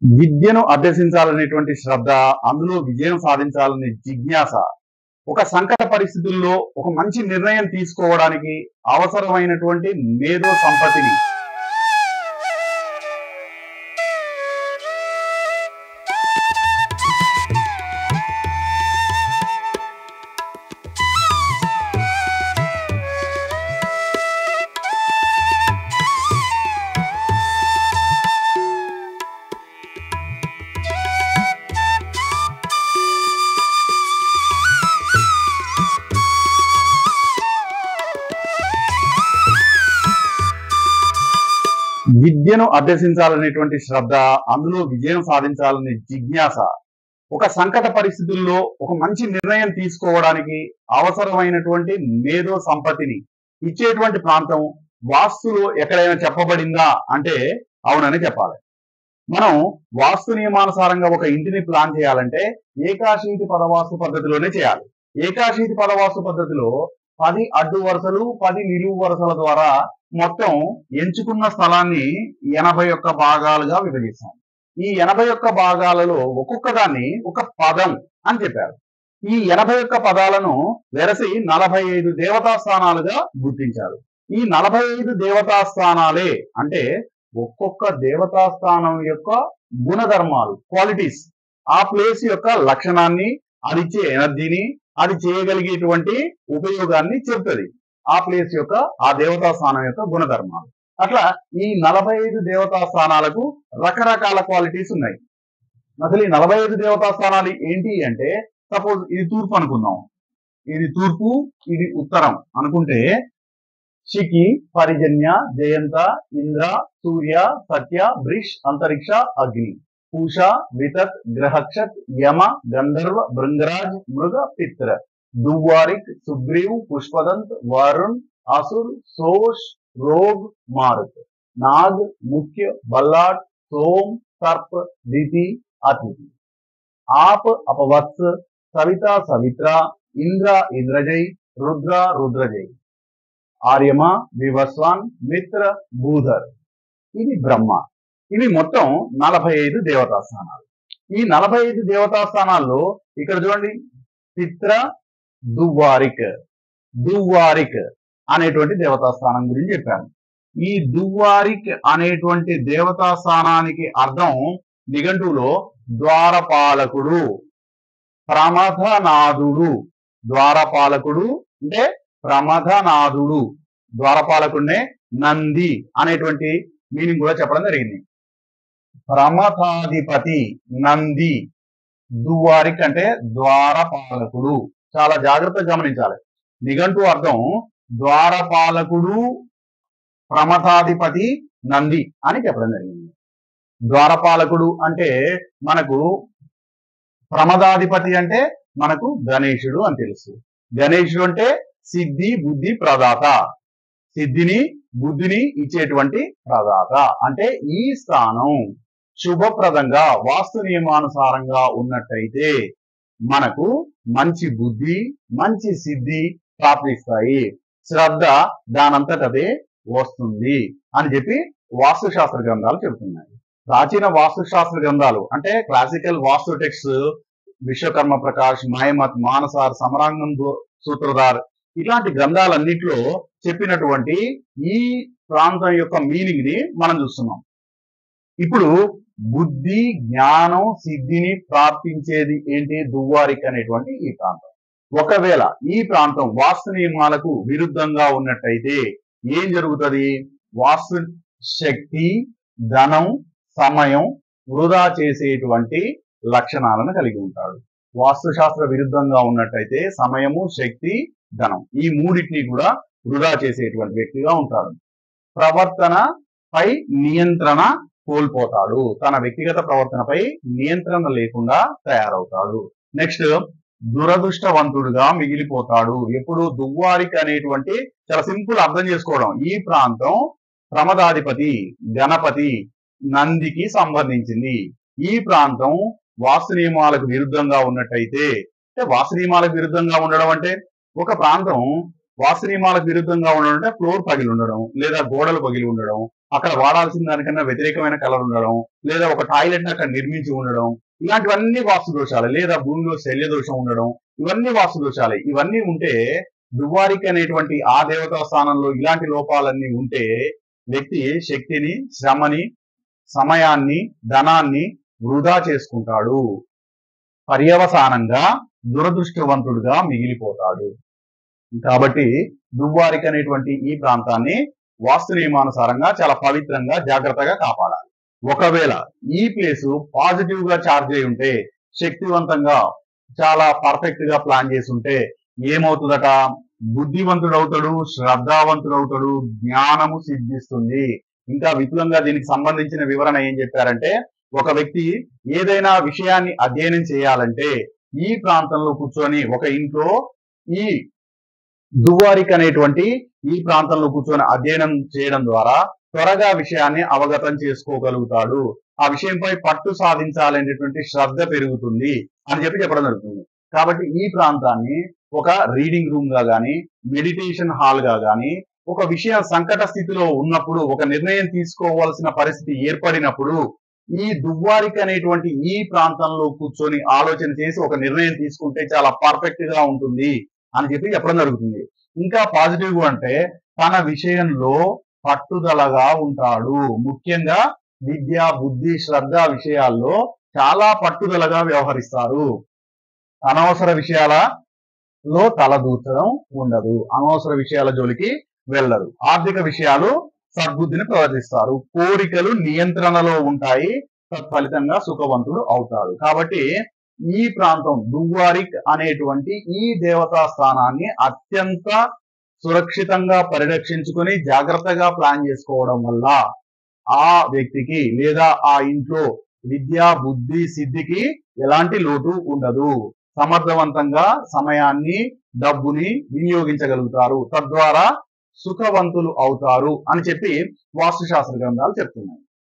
విద్యను అభ్యసించాలనేటువంటి శ్రద్ధ, అందులో విజయం సాధించాలనే జిజ్ఞాస, ఒక సంకట పరిస్థితుల్లో ఒక మంచి నిర్ణయం తీసుకోవడానికి అవసరమైనటువంటి మేధో సంపత్తిని విద్యను అభ్యసించాలనేటువంటి శ్రద్ధ, అందులో విజయం సాధించాలనే జిజ్ఞాస, ఒక సంకట పరిస్థితుల్లో ఒక మంచి నిర్ణయం తీసుకోవడానికి అవసరమైనటువంటి మేధో సంపత్తిని ఇచ్చేటువంటి ప్రాంతం వాస్తులో ఎక్కడైనా చెప్పబడిందా అంటే అవునని చెప్పాలి. మనం వాస్తు నియమానుసారంగా ఒక ఇంటిని ప్లాన్ చేయాలంటే ఏకాశీతి పదవాస్తు పద్ధతిలోనే చేయాలి. ఏకాశీతి పదవాస్తు పద్ధతిలో 10 అడ్డు వరుసలు 10 నిలువు వరుసల ద్వారా మొత్తం ఎంచుకున్న స్థలాన్ని 81 భాగాలుగా విభజిస్తాం. ఈ 81 భాగాలలో ఒక్కొక్క దాన్ని ఒక పదం అని చెప్పారు. ఈ 81 పదాలను వెరసి 45 దేవతా స్థానాలుగా గుర్తించారు. ఈ 45 దేవతా స్థానాలే అంటే ఒక్కొక్క దేవతా స్థానం యొక్క గుణధర్మాలు, క్వాలిటీస్, ఆ ప్లేస్ యొక్క లక్షణాన్ని, అది ఇచ్చే ఎనర్జీని, అది చేయగలిగేటువంటి ఉపయోగాన్ని చెప్తుంది. ఆ ప్లేస్ యొక్క, ఆ దేవతా స్థానం యొక్క గుణధర్మాలు. అట్లా ఈ 45 దేవతా స్థానాలకు రకరకాల క్వాలిటీస్ ఉన్నాయి. అసలు ఈ 45 దేవతా స్థానాలు ఏంటి అంటే, సపోజ్ ఇది తూర్పు అనుకుందాం, ఇది తూర్పు, ఇది ఉత్తరం అనుకుంటే శికి, పరిజన్య, జయంత, ఇంద్ర, సూర్య, సత్య, వృష్, అంతరిక్ష, అగ్ని, పూష, వితత్, గ్రహక్షత్, యమ, గంధర్వ, భృంగరాజ్, మృగ, పిత్ర, दुवारिक, सुग्रीव, पुष्पदंत, वरुण, असुर, सोष, रोग, मारुत, नाग, मुख्य, बल्लाट, सोम, सर्प, दिति, अतिथि, आप, अपवत्स, सविता, सवित्रा, इंद्र, इंद्रजय, रुद्र, रुद्रजय, आर्यमा, विवस्वान, मित्र, भूधर, ఇది బ్రహ్మ. ఇవి మొత్తం 45 దేవతా స్థానాలు. ఈ 45 దేవతా స్థానాల్లో ఇక్కడ చూడండి, చిత్ర, దువ్వారిక్, దువ్వారిక్ అనేటువంటి దేవతా స్థానం గురించి చెప్పాను. ఈ దువ్వారిక్ అనేటువంటి దేవతా స్థానానికి అర్థం నిఘంటువులో ద్వారపాలకుడు, ప్రమథనాథుడు. ద్వారపాలకుడు అంటే ప్రమథనాథుడు, ద్వారపాలకుడినే నంది అనేటువంటి మీనింగ్ కూడా చెప్పడం జరిగింది. ప్రమథాధిపతి నంది. దువ్వారిక్ అంటే ద్వారపాలకుడు. చాలా జాగ్రత్తగా గమనించాలి. నిఘంటు అర్థం ద్వారపాలకుడు, ప్రమథాధిపతి, నంది అని చెప్పడం జరిగింది. ద్వారపాలకుడు అంటే మనకు, ప్రమదాధిపతి అంటే మనకు గణేశుడు అని తెలుసు. గణేశుడు అంటే సిద్ధి బుద్ధి ప్రదాత, సిద్ధిని బుద్ధిని ఇచ్చేటువంటి ప్రదాత. అంటే ఈ స్థానం శుభప్రదంగా వాస్తు నియమానుసారంగా ఉన్నట్టయితే మనకు మంచి బుద్ధి, మంచి సిద్ధి ప్రాప్తిస్తాయి. శ్రద్ధ దానంతటదే వస్తుంది అని చెప్పి వాస్తుశాస్త్ర గ్రంథాలు చెబుతున్నాయి. ప్రాచీన వాస్తుశాస్త్ర గ్రంథాలు అంటే క్లాసికల్ వాస్తు టెక్స్ట్, విశ్వకర్మ ప్రకాష్, మాయమత్, మానసార్, సమరాంగం సూత్రధార్, ఇలాంటి గ్రంథాలన్నింటిలో చెప్పినటువంటి ఈ ప్రాంతం యొక్క మీనింగ్ ని మనం చూస్తున్నాం. ఇప్పుడు బుద్ధి, జ్ఞానం, సిద్ధిని ప్రాప్తించేది ఏంటి? దువ్వారిక్ అనేటువంటి ఈ ప్రాంతం. ఒకవేళ ఈ ప్రాంతం వాస్తు నియమాలకు విరుద్ధంగా ఉన్నట్టయితే ఏం జరుగుతుంది? వాస్తు శక్తి, ధనం, సమయం వృధా చేసేటువంటి లక్షణాలను కలిగి ఉంటాడు. వాస్తుశాస్త్ర విరుద్ధంగా ఉన్నట్టయితే సమయము, శక్తి, ధనం ఈ మూడింటిని కూడా వృధా చేసేటువంటి వ్యక్తిగా ఉంటాడు. ప్రవర్తనపై నియంత్రణ కోల్పోతాడు. తన వ్యక్తిగత ప్రవర్తనపై నియంత్రణ లేకుండా తయారవుతాడు. నెక్స్ట్, దురదృష్టవంతుడుగా మిగిలిపోతాడు. ఎప్పుడు? దువ్వారిక్ అనేటువంటి, చాలా సింపుల్ అర్థం చేసుకోవడం, ఈ ప్రాంతం ప్రమదాధిపతి, గణపతి, నందికి సంబంధించింది. ఈ ప్రాంతం వాస్తు నియమాలకు విరుద్ధంగా ఉన్నట్టయితే, అంటే వాస్తు నియమాలకు విరుద్ధంగా ఉండడం అంటే, ఒక ప్రాంతం వాస్తు నియమాలకు విరుద్ధంగా ఉండడం అంటే ఫ్లోర్ పగిలి ఉండడం, లేదా గోడలు పగిలి ఉండడం, అక్కడ వాడాల్సిన దానికన్నా వ్యతిరేకమైన కలర్ ఉండడం, లేదా ఒక టాయిలెట్ అక్కడ నిర్మించి ఉండడం, ఇలాంటివన్నీ వాస్తు దోషాలే. లేదా భూమిలో శల్య దోషం ఉండడం, ఇవన్నీ వాస్తు దోషాలే. ఇవన్నీ ఉంటే దువ్వారికి అనేటువంటి ఆ దేవతా స్థానంలో ఇలాంటి లోపాలన్నీ ఉంటే వ్యక్తి శక్తిని, శ్రమని, సమయాన్ని, ధనాన్ని వృధా చేసుకుంటాడు. పర్యవసానంగా దురదృష్టవంతుడుగా మిగిలిపోతాడు. కాబట్టి దువ్వారికి అనేటువంటి ఈ ప్రాంతాన్ని వాస్తు నియమానుసారంగా చాలా పవిత్రంగా జాగ్రత్తగా కాపాడాలి. ఒకవేళ ఈ ప్లేస్ పాజిటివ్ గా చార్జ్ అయి ఉంటే, శక్తివంతంగా చాలా పర్ఫెక్ట్ గా ప్లాన్ చేసి ఉంటే ఏమవుతుందట? బుద్ధివంతుడవుతాడు, శ్రద్ధావంతుడవుతాడు, జ్ఞానము సిద్ధిస్తుంది. ఇంకా విపులంగా దీనికి సంబంధించిన వివరణ ఏం చెప్పారంటే, ఒక వ్యక్తి ఏదైనా విషయాన్ని అధ్యయనం చేయాలంటే ఈ ప్రాంతంలో కూర్చొని, ఒక ఇంట్లో ఈ దువ్వారికి అనేటువంటి ఈ ప్రాంతంలో కూర్చొని అధ్యయనం చేయడం ద్వారా త్వరగా విషయాన్ని అవగతం చేసుకోగలుగుతాడు. ఆ విషయంపై పట్టు సాధించాలనేటువంటి శ్రద్ధ పెరుగుతుంది అని చెప్పడం జరుగుతుంది. కాబట్టి ఈ ప్రాంతాన్ని ఒక రీడింగ్ రూమ్ గా గాని, మెడిటేషన్ హాల్ గా గాని, ఒక విషయం సంకట స్థితిలో ఉన్నప్పుడు, ఒక నిర్ణయం తీసుకోవాల్సిన పరిస్థితి ఏర్పడినప్పుడు ఈ దువ్వారికి అనేటువంటి ఈ ప్రాంతంలో కూర్చొని ఆలోచన చేసి ఒక నిర్ణయం తీసుకుంటే చాలా పర్ఫెక్ట్ గా ఉంటుంది అని చెప్పడం జరుగుతుంది. ఇంకా పాజిటివ్ అంటే తన విషయంలో పట్టుదలగా ఉంటాడు. ముఖ్యంగా విద్య, బుద్ధి, శ్రద్ధ విషయాల్లో చాలా పట్టుదలగా వ్యవహరిస్తారు. అనవసర విషయాలలో తలదూర్చడం ఉండదు. అనవసర విషయాల జోలికి వెళ్ళరు. ఆర్థిక విషయాలు సద్బుద్ధిని ప్రవర్తిస్తారు. కోరికలు నియంత్రణలో ఉంటాయి. తత్ఫలితంగా సుఖవంతుడు అవుతాడు. కాబట్టి ఈ ప్రాంతం దువ్వారిక్ అనేటువంటి ఈ దేవతా స్థానాన్ని అత్యంత సురక్షితంగా పరిరక్షించుకొని జాగ్రత్తగా ప్లాన్ చేసుకోవడం వల్ల ఆ వ్యక్తికి లేదా ఆ ఇంట్లో విద్య, బుద్ధి, సిద్ధికి ఎలాంటి లోటు ఉండదు. సమర్థవంతంగా సమయాన్ని, డబ్బుని వినియోగించగలుగుతారు. తద్వారా సుఖవంతులు అవుతారు అని చెప్పి వాస్తుశాస్త్ర గ్రంథాలు చెప్తున్నాయి.